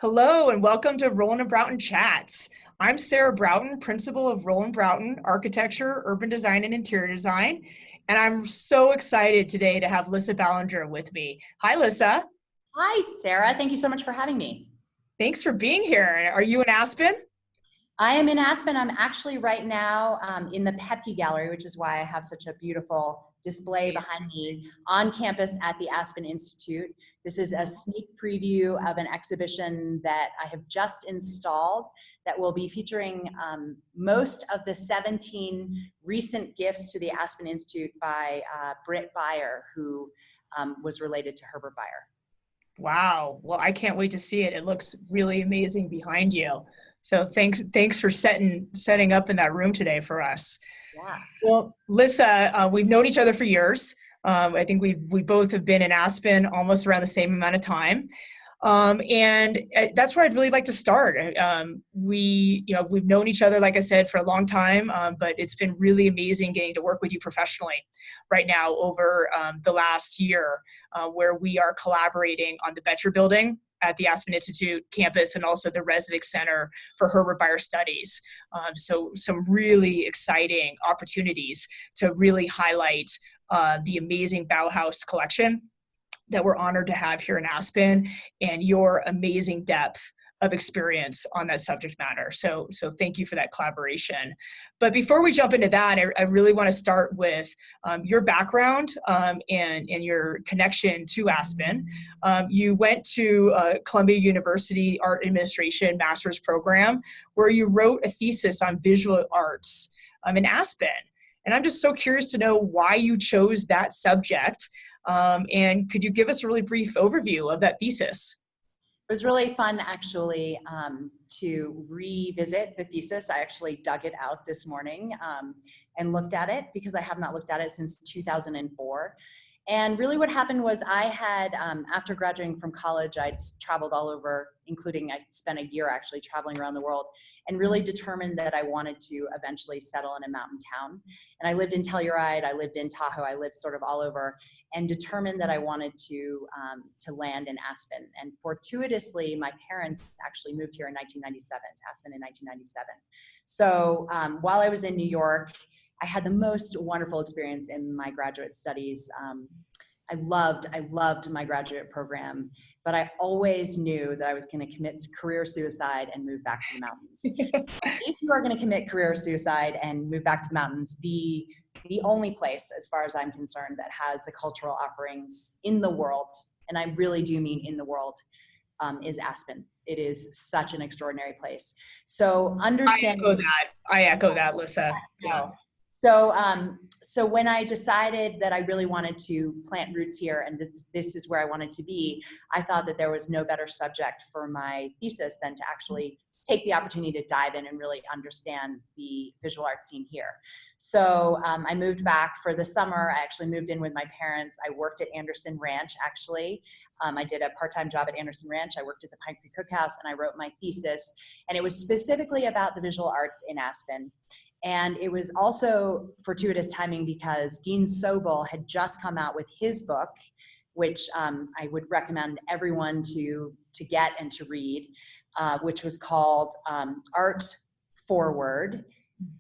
Hello and welcome to Broughton Chats. I'm Sarah Broughton, principal of Broughton Architecture, Urban Design, and Interior Design. And I'm so excited today to have Lissa Ballinger with me. Hi, Lissa. Hi, Sarah. Thank you so much for having me. Thanks for being here. Are you in Aspen? I am in Aspen. I'm actually right now in the Pepke Gallery, which is why I have such a beautiful display behind me on campus at the Aspen Institute. This is a sneak preview of an exhibition that I have just installed that will be featuring most of the 17 recent gifts to the Aspen Institute by Britt Beyer, who was related to Herbert Beyer. Wow. Well, I can't wait to see it. It looks really amazing behind you. So thanks for setting up in that room today for us. Yeah. Well, Lissa, we've known each other for years. I think we both have been in Aspen almost around the same amount of time. And that's where I'd really like to start. We've known each other, like I said, for a long time, but it's been really amazing getting to work with you professionally right now over the last year, where we are collaborating on the Betcher building at the Aspen Institute campus and also the Resnick Center for Herbert Beyer Studies. So some really exciting opportunities to really highlight the amazing Bauhaus collection that we're honored to have here in Aspen and your amazing depth of experience on that subject matter. So thank you for that collaboration. But before we jump into that, I really want to start with your background and your connection to Aspen. You went to Columbia University Art Administration Master's Program, where you wrote a thesis on visual arts in Aspen. And I'm just so curious to know why you chose that subject. And could you give us a really brief overview of that thesis? It was really fun, actually, to revisit the thesis. I actually dug it out this morning and looked at it because I have not looked at it since 2004. And really what happened was I had, after graduating from college, I'd traveled all over, including I spent a year actually traveling around the world, and really determined that I wanted to eventually settle in a mountain town. And I lived in Telluride, I lived in Tahoe, I lived sort of all over, and determined that I wanted to land in Aspen. And fortuitously, my parents actually moved here in 1997, to Aspen in 1997. So while I was in New York, I had the most wonderful experience in my graduate studies. I loved my graduate program, but I always knew that I was going to commit career suicide and move back to the mountains. If you are going to commit career suicide and move back to the mountains, the only place, as far as I'm concerned, that has the cultural offerings in the world, and I really do mean in the world, is Aspen. It is such an extraordinary place. So understanding— I echo that, Lissa. Yeah. So when I decided that I really wanted to plant roots here and this is where I wanted to be, I thought that there was no better subject for my thesis than to actually take the opportunity to dive in and really understand the visual art scene here. So I moved back for the summer. I actually moved in with my parents. I worked at Anderson Ranch, actually. I did a part-time job at Anderson Ranch. I worked at the Pine Creek Cookhouse, and I wrote my thesis. And it was specifically about the visual arts in Aspen. And it was also fortuitous timing because Dean Sobel had just come out with his book, which I would recommend everyone to get and to read, which was called Art Forward,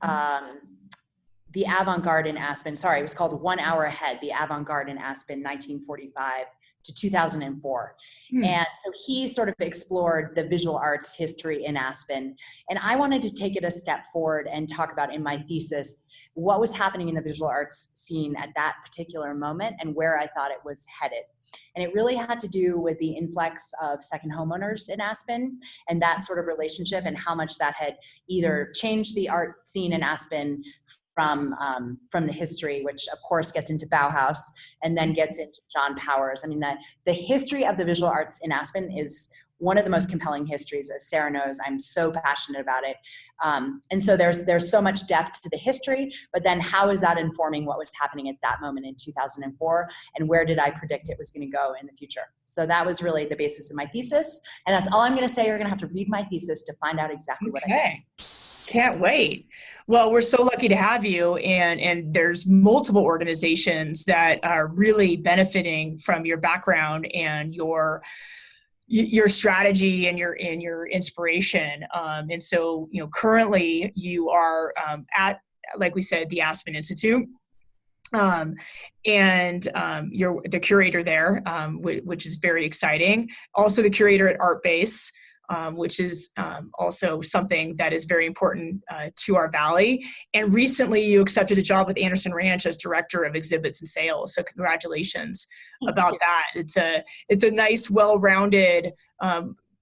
The Avant-Garde in Aspen. Sorry, it was called 1 Hour Ahead, The Avant-Garde in Aspen, 1945 to 2004. And so he sort of explored the visual arts history in Aspen. And I wanted to take it a step forward and talk about in my thesis what was happening in the visual arts scene at that particular moment and where I thought it was headed. And it really had to do with the influx of second homeowners in Aspen and that sort of relationship and how much that had either changed the art scene in Aspen from the history, which of course gets into Bauhaus and then gets into John Powers. I mean, the history of the visual arts in Aspen is one of the most compelling histories, as Sarah knows. I'm so passionate about it. And so there's so much depth to the history, but then how is that informing what was happening at that moment in 2004, and where did I predict it was going to go in the future? So that was really the basis of my thesis, and that's all I'm going to say. You're going to have to read my thesis to find out exactly what I said. Can't wait. Well, we're so lucky to have you, and there's multiple organizations that are really benefiting from your background and your your strategy and your inspiration. And so, currently you are at, like we said, the Aspen Institute. You're the curator there, which is very exciting. Also the curator at Art+B, which is also something that is very important to our Valley. And recently you accepted a job with Anderson Ranch as director of exhibits and sales. So congratulations about that. It's a nice, well-rounded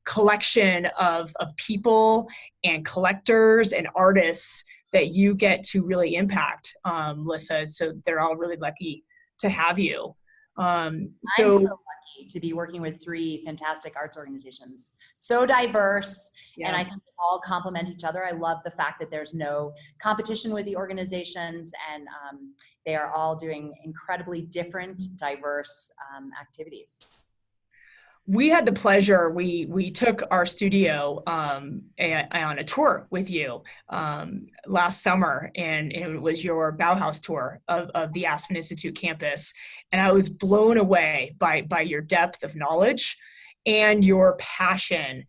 collection of people and collectors and artists that you get to really impact, Lissa. So they're all really lucky to have you. I'm so lucky to be working with 3 fantastic arts organizations. So diverse, and I think they all complement each other. I love the fact that there's no competition with the organizations, and they are all doing incredibly different, diverse activities. We had the pleasure, we took our studio on a tour with you last summer, and it was your Bauhaus tour of the Aspen Institute campus. And I was blown away by your depth of knowledge and your passion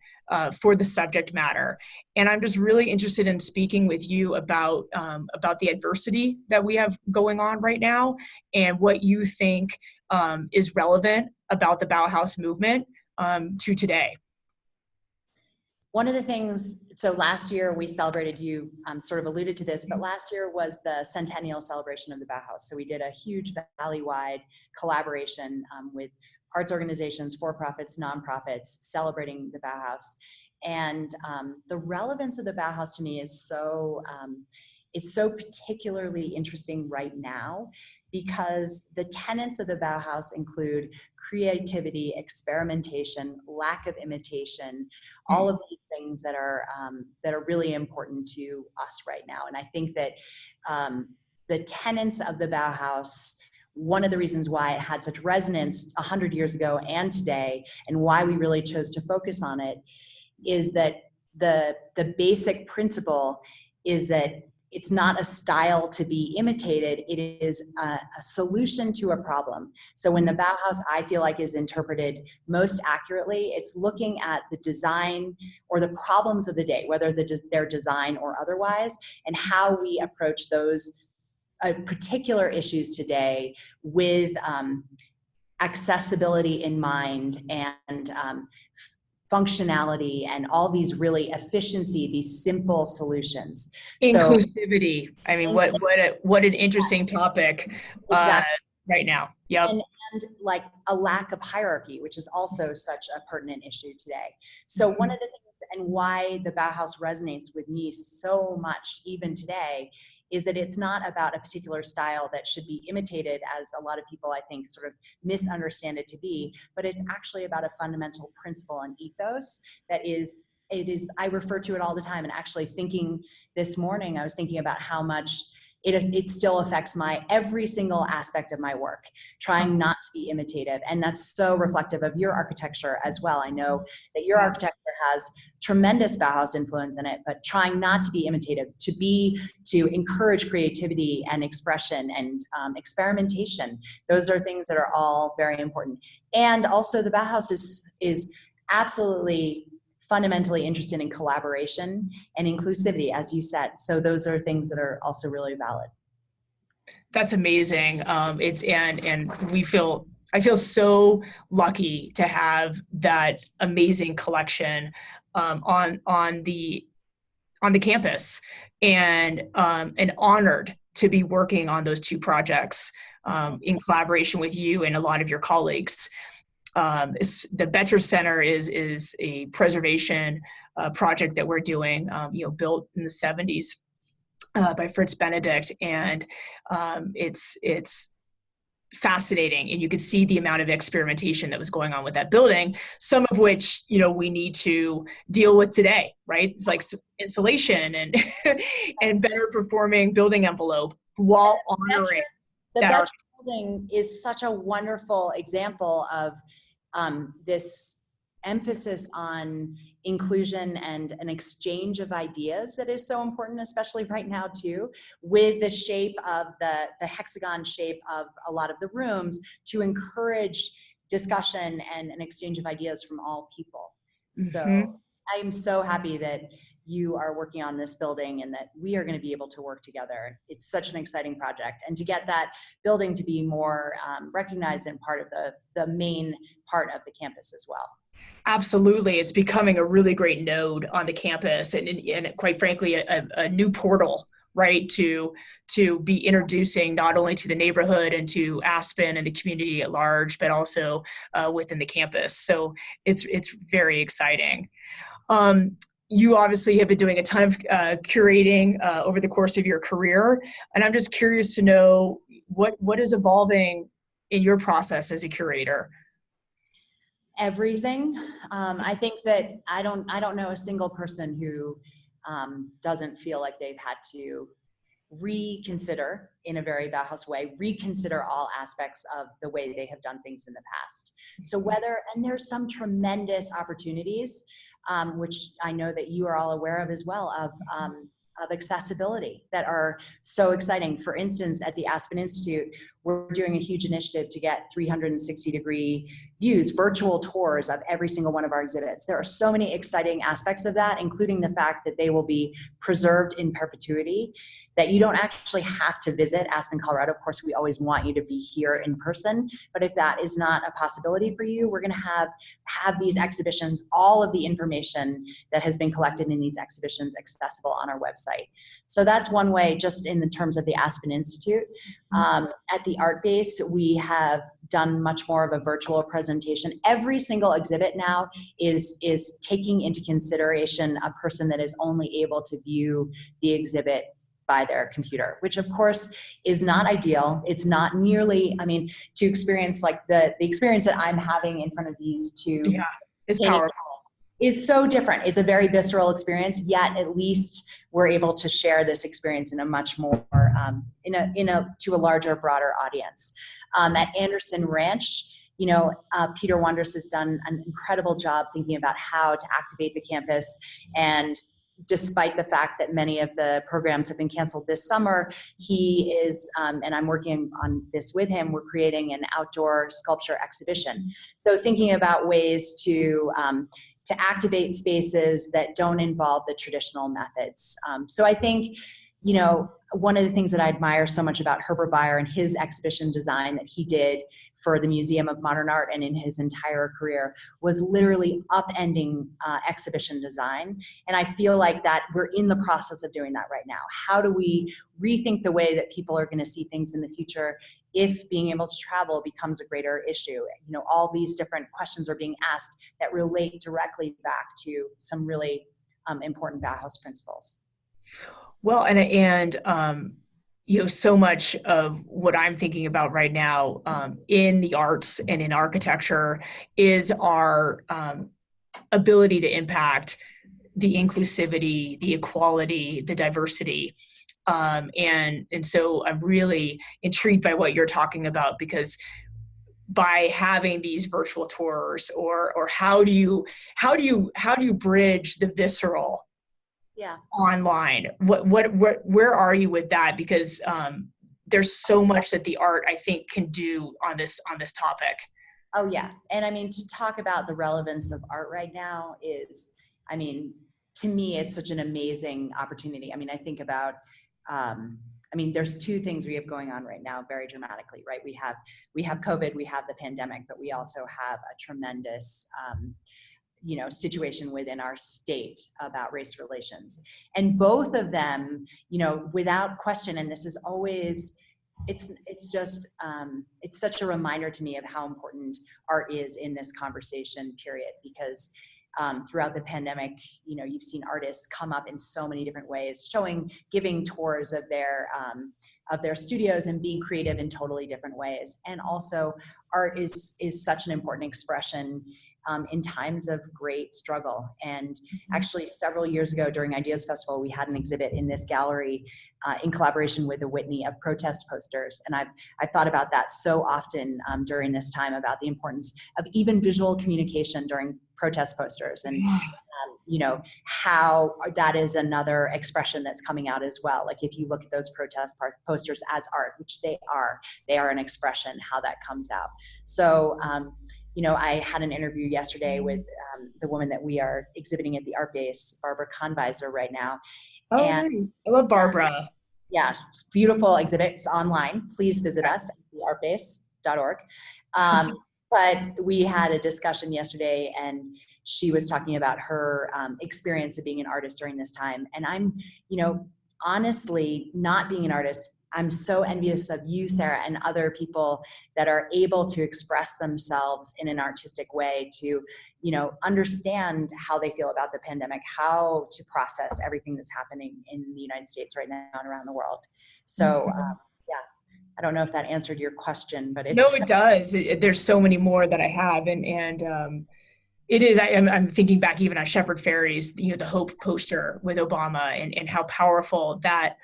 for the subject matter. And I'm just really interested in speaking with you about the adversity that we have going on right now and what you think is relevant about the Bauhaus movement to today. One of the things, so last year we celebrated, you sort of alluded to this, but last year was the centennial celebration of the Bauhaus. So we did a huge Valley-wide collaboration with arts organizations, for-profits, nonprofits, celebrating the Bauhaus. And the relevance of the Bauhaus to me is so particularly interesting right now, because the tenets of the Bauhaus include creativity, experimentation, lack of imitation, all of these things that are really important to us right now. And I think that the tenets of the Bauhaus, one of the reasons why it had such resonance 100 years ago and today, and why we really chose to focus on it, is that the basic principle is that it's not a style to be imitated, it is a solution to a problem. So when the Bauhaus, I feel like, is interpreted most accurately, it's looking at the design or the problems of the day, whether they're design or otherwise, and how we approach those particular issues today with accessibility in mind and functionality and all these really efficiency, these simple solutions. Inclusivity. So, I mean, what an interesting topic right now. Yep. And like a lack of hierarchy, which is also such a pertinent issue today. So one of the things, and why the Bauhaus resonates with me so much even today, is that it's not about a particular style that should be imitated, as a lot of people, I think, sort of misunderstand it to be, but it's actually about a fundamental principle and ethos that is, I refer to it all the time. And actually thinking this morning, I was thinking about how much it still affects every single aspect of my work, trying not to be imitative. And that's so reflective of your architecture as well. I know that your architecture has tremendous Bauhaus influence in it, but trying not to be imitative, to encourage creativity and expression and experimentation. Those are things that are all very important. And also the Bauhaus is absolutely fundamentally interested in collaboration and inclusivity, as you said. So those are things that are also really valid. That's amazing. And I feel so lucky to have that amazing collection on the campus, and honored to be working on those 2 projects in collaboration with you and a lot of your colleagues. The Betcher Center is a preservation project that we're doing, built in the 70s by Fritz Benedict, and it's fascinating, and you could see the amount of experimentation that was going on with that building, some of which we need to deal with today, right? It's like insulation and and better performing building envelope while honoring the Betcher building is such a wonderful example of this emphasis on inclusion and an exchange of ideas that is so important, especially right now too, with the shape of the hexagon shape of a lot of the rooms, to encourage discussion and an exchange of ideas from all people. So Mhm. I am so happy that you are working on this building and that we are going to be able to work together. It's such an exciting project, and to get that building to be more recognized and part of the main part of the campus as well. Absolutely. It's becoming a really great node on the campus, and quite frankly, a new portal, right, to be introducing not only to the neighborhood and to Aspen and the community at large, but also within the campus. So it's very exciting. You obviously have been doing a ton of curating over the course of your career, and I'm just curious to know what is evolving in your process as a curator. Everything. I think that I don't know a single person who doesn't feel like they've had to reconsider, in a very Bauhaus way, reconsider all aspects of the way they have done things in the past. So and there's some tremendous opportunities, which I know that you are all aware of as well, of accessibility that are so exciting. For instance, at the Aspen Institute, we're doing a huge initiative to get 360-degree views, virtual tours of every single one of our exhibits. There are so many exciting aspects of that, including the fact that they will be preserved in perpetuity, that you don't actually have to visit Aspen, Colorado. Of course, we always want you to be here in person, but if that is not a possibility for you, we're gonna have these exhibitions, all of the information that has been collected in these exhibitions accessible on our website. So that's one way, just in the terms of the Aspen Institute. At the Art Base, we have done much more of a virtual presentation. Every single exhibit now is taking into consideration a person that is only able to view the exhibit by their computer, which of course is not ideal. It's not nearly, I mean, to experience like the experience that I'm having in front of these two, Yeah, it's powerful. is so different. It's a very visceral experience, yet at least we're able to share this experience in a much more, to a larger, broader audience. At Anderson Ranch, Peter Wonders has done an incredible job thinking about how to activate the campus, and despite the fact that many of the programs have been canceled this summer, he is, and I'm working on this with him, we're creating an outdoor sculpture exhibition. So thinking about ways to activate spaces that don't involve the traditional methods. So I think, one of the things that I admire so much about Herbert Bayer and his exhibition design that he did for the Museum of Modern Art and in his entire career was literally upending exhibition design. And I feel like that we're in the process of doing that right now. How do we rethink the way that people are going to see things in the future if being able to travel becomes a greater issue? All these different questions are being asked that relate directly back to some really important Bauhaus principles. Well, and so much of what I'm thinking about right now in the arts and in architecture is our ability to impact the inclusivity, the equality, the diversity. And so I'm really intrigued by what you're talking about, because by having these virtual tours, or how do you bridge the visceral online? Where are you with that? Because there's so much that the art, I think, can do on this topic. Oh yeah, and I mean, to talk about the relevance of art right now is, to me, it's such an amazing opportunity. I think about, there's two things we have going on right now very dramatically, right? We have COVID, we have the pandemic, but we also have a tremendous situation within our state about race relations. And both of them, without question, and this is always, it's such a reminder to me of how important art is in this conversation period, because throughout the pandemic, you've seen artists come up in so many different ways, giving tours of their studios and being creative in totally different ways. And also, art is such an important expression in times of great struggle. And actually, several years ago during Ideas Festival, we had an exhibit in this gallery in collaboration with the Whitney of protest posters. And I've thought about that so often during this time, about the importance of even visual communication during protest posters, and how that is another expression that's coming out as well. Like, if you look at those protest posters as art, which they are an expression, how that comes out. So I had an interview yesterday with the woman that we are exhibiting at the Art Base, Barbara Convisor, right now. Oh, And nice. I love Barbara. yeah, it's a beautiful exhibit. It's online. Please visit us at theartbase.org. But we had a discussion yesterday, and she was talking about her experience of being an artist during this time. And I'm, honestly, not being an artist, I'm so envious of you, Sarah, and other people that are able to express themselves in an artistic way to, understand how they feel about the pandemic, how to process everything that's happening in the United States right now and around the world. So, yeah, I don't know if that answered your question, but it's— No, it does. There's so many more that I have, and it is. I'm thinking back even on Shepard Fairey's, the Hope poster with Obama, and how powerful that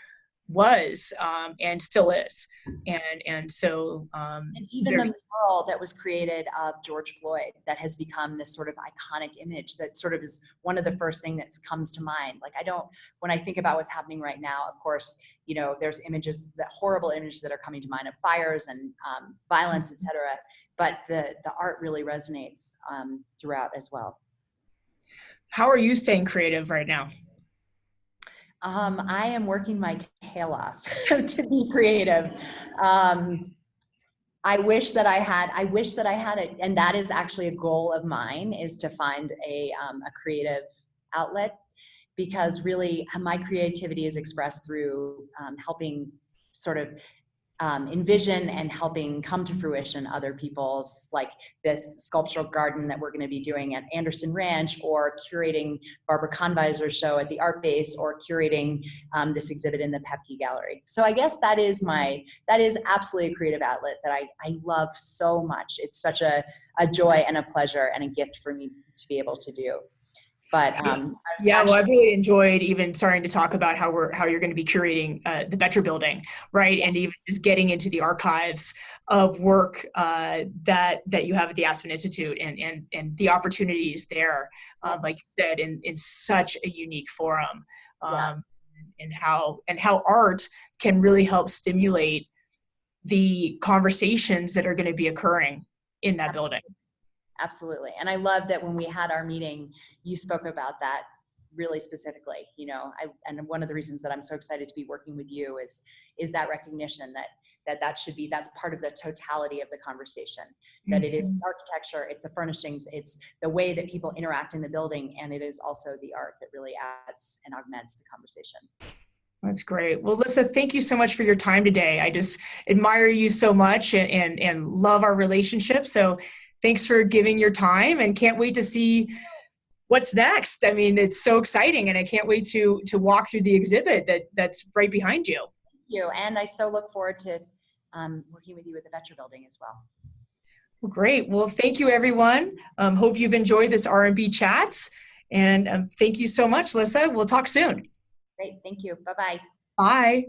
was, and still is, and so and even the mural that was created of George Floyd that has become this sort of iconic image that sort of is one of the first thing that comes to mind. Like, when I think about what's happening right now, of course, there's images, the horrible images that are coming to mind of fires and violence, etc. But the art really resonates throughout as well. How are you staying creative right now? I am working my tail off to be creative. I wish that I had it, and that is actually a goal of mine, is to find a creative outlet, because really my creativity is expressed through helping sort of envision and helping come to fruition other people's, like this sculptural garden that we're going to be doing at Anderson Ranch, or curating Barbara Convisor's show at the Art Base, or curating this exhibit in the Pepke Gallery. So I guess that is absolutely a creative outlet that I love so much. It's such a joy and a pleasure and a gift for me to be able to do. But well, I've really enjoyed even starting to talk about how you're going to be curating the Betcher building, right? And even just getting into the archives of work that you have at the Aspen Institute, and the opportunities there, like you said, in such a unique forum, and how art can really help stimulate the conversations that are going to be occurring in that building. Absolutely. And I love that when we had our meeting, you spoke about that really specifically. And one of the reasons that I'm so excited to be working with you is that recognition that's part of the totality of the conversation, that it is architecture, it's the furnishings, it's the way that people interact in the building, and it is also the art that really adds and augments the conversation. That's great. Well, Lissa, thank you so much for your time today. I just admire you so much, and love our relationship. So thanks for giving your time, and can't wait to see what's next. I mean, it's so exciting, and I can't wait to walk through the exhibit that's right behind you. Thank you. And I so look forward to working with you at the Betcher building as well. Well, great. Well, thank you, everyone. Hope you've enjoyed this R+B Chats. And thank you so much, Lissa. We'll talk soon. Great. Thank you. Bye-bye. Bye.